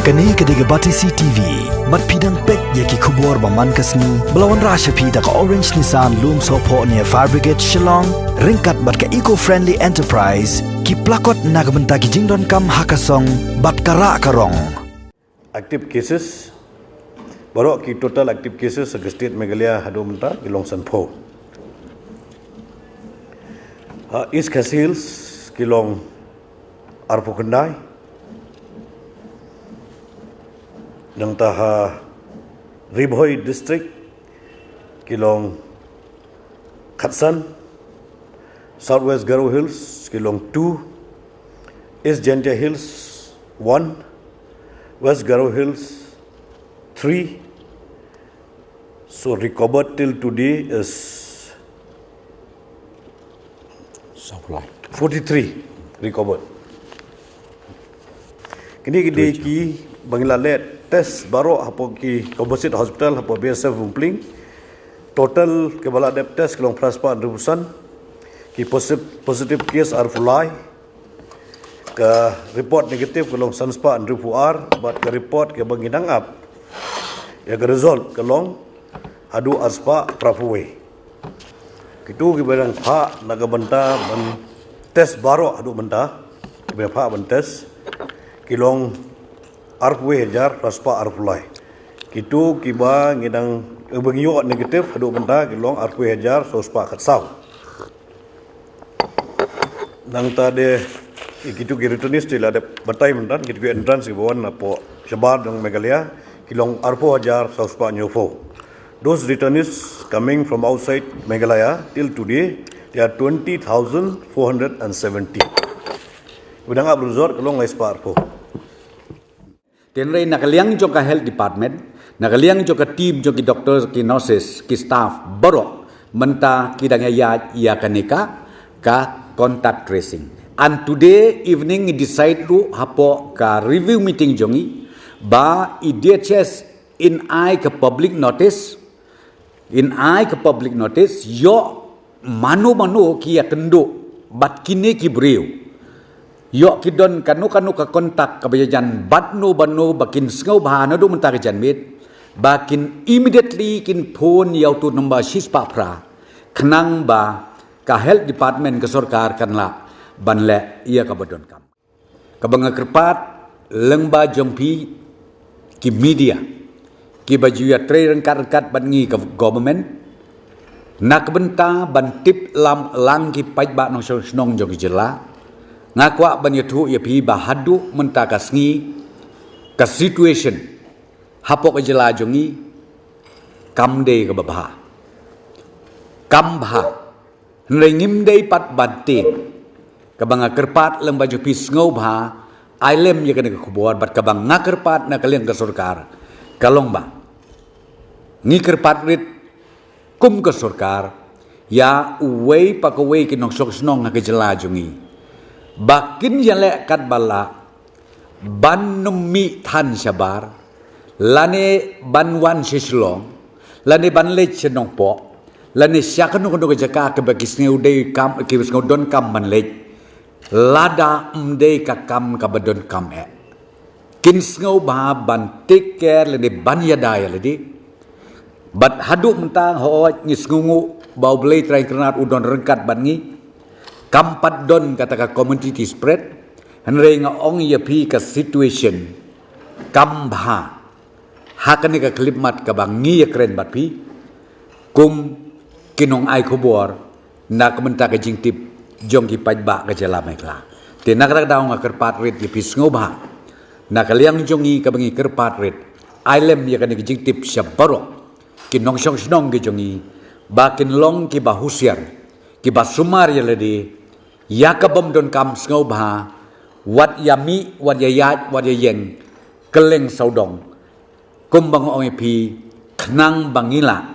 Kani kediga Batisi TV, mat pidang pek yaki kubur baman kasni, belawan rasha pida ka Orange Nissan Loom Sopo near Fire Brigade Shillong, ringkat bat ka eco-friendly enterprise, ki plakot nagbenta ki jingdon kam hakasong, bat kara karong. Active cases, baru ki total active cases sa state Meghalaya hado menta kilong sanpo. East Khasi Hills kilong Arpo Kendai. Nang taha Ribhoi District kilong Khatsan, Southwest Garo Hills kilong 2, East Jantia Hills 1, West Garo Hills 3. So recovered till today is 43 recovered. Kini ki Bangladesh test baru hapo ki Composite Hospital hapo BSF Bumpling total ke bala dep test kelong praspa rebusan ki positive case are fulai ke report negatif kelong sanspa R but ke report ke banginang up ya ke result kelong hadu arspa prapuwe kitu ki barang pha nagabanta ban test baru hadu banta ke pha ban test kilong arpwe hajar raspa arpulai kitu kiba ngidang bangyo negatif hadu benda kilong arpwe hajar sospa khatsau nang tade kitu kiritunis tila de batai mendan kitu entrance ki bawan apo shabar dang Meghalaya kilong arpo hajar sospa nyofo. Those returnees coming from outside Meghalaya till today they are 20,470. Udang abruzor kilong ispa arpo. Tenrei nakaliang joka health department, nakaliang joka team joka doctor ki nurses ki staff borok menta kidang ya kaneka ka contact tracing. And today evening decide to hapo ka review meeting jongi ba IDHS in I ka public notice yo manu ki ya kendo bat kine ki breu. Yok kidon kanu ka kontak kabayajan batno bakin sngau bahana do mentari janmit bakin immediately kin phone yau tu number shispa pra khnang ba ka health department ka sarkar kanla banle ia ka badon kam kabanga kerpat lengba jompi ki media ki baju ya tre rengkat bangi ka government nak benta ban tip lam lang ki paj ba nong snong jogi jela ngakwa banyathu ya pi bahadu menta kasngi ka situation hapo ka jela jongi kamde ka babha kambha nringim dei pat bante ka banga kerpat leng baju pi sngo bha ailem ya kana ka khubor bat ka bang ngakerpat na kaleng ka sarkar kalong ba ngi kerpat rit kum ka sarkar ya uwei pakawei kinong sok snong ka jela jongi bakin yale kat bala ban nummi than shabar lane banwan shislong lane banle chenong po lane syakanu kono jaka ke bakisne udai kam ke bisngo don kam manle lada umdei ka kam ka badon kam kin sngo ba ban take care lane ban yada ya ledi bat hadu mentang ho ngisngungu bau blei trai kernat udon rengkat bangi kampat don kata community spread henrei nga ong ya pi ka situation kambha hakane ka klipmat ka bangi ya kren bat pi kum kinong ai khobor na kamenta ka jingtip jong ki pajba ka jela mekla te nakrak daw nga kerpat rit ya pi sngoba na kaliang jongi ka bangi kerpat rit ailem ya kane ka jingtip syabaro kinong syong snong ge jongi bakin long ki bahusiar ki basumar ya ledi yakabom don kam sngau bha wat yami wat yayat wat yeng keleng saudong kumbang ong pi khnang bangila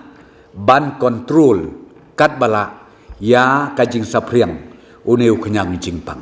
ban control kat bala ya kajing sapriang uneu knyang jingpang